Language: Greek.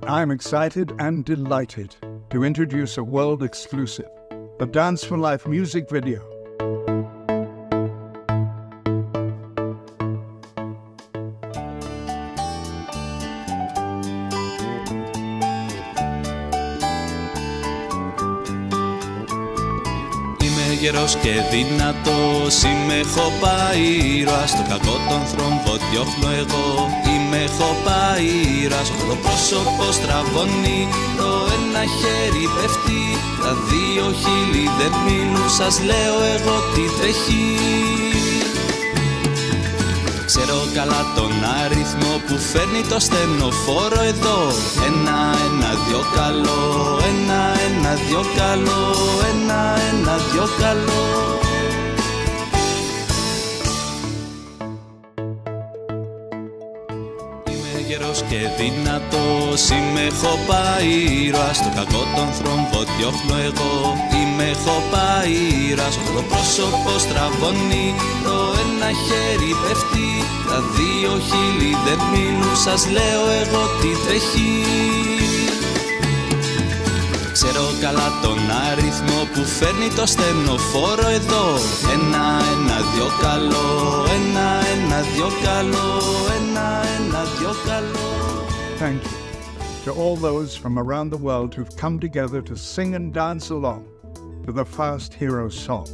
I'm excited and delighted to introduce a world exclusive, the Dance for Life music video. Γερός και δυνατός, είμαι χοπαΐρας. Το κακό των θρόμβο διώχνω εγώ, είμαι χοπαΐρας. Το πρόσωπο στραβώνει, το ένα χέρι πέφτει, τα δύο χείλη δεν μείνουν, σας λέω εγώ τι τρέχει. Ξέρω καλά τον αριθμό που φέρνει το στενοφόρο εδώ. Ένα, ένα, δυο καλό, ένα, ένα, δυο καλό, ένα, ένα, δυο καλό. Είμαι γερός και δυνατός, είμαι χοπαΐρας. Το κακό των θρόμβο διώχνω εγώ, είμαι χοπαΐρας. Το πρόσωπο στραβώνει, το ένα χέρι πέφτει, τα δύο χείλη δεν μείνουν, σας λέω εγώ τι τρέχει. Ξέρω καλά τον αριθμό που φέρνει το στενοφόρο εδώ. Ένα, ένα, δυο καλό, ένα, ένα, δυο καλό, ένα, ένα, δυο καλό. Thank you to all those from around the world who've come together to sing and dance along to the Fast Hero song.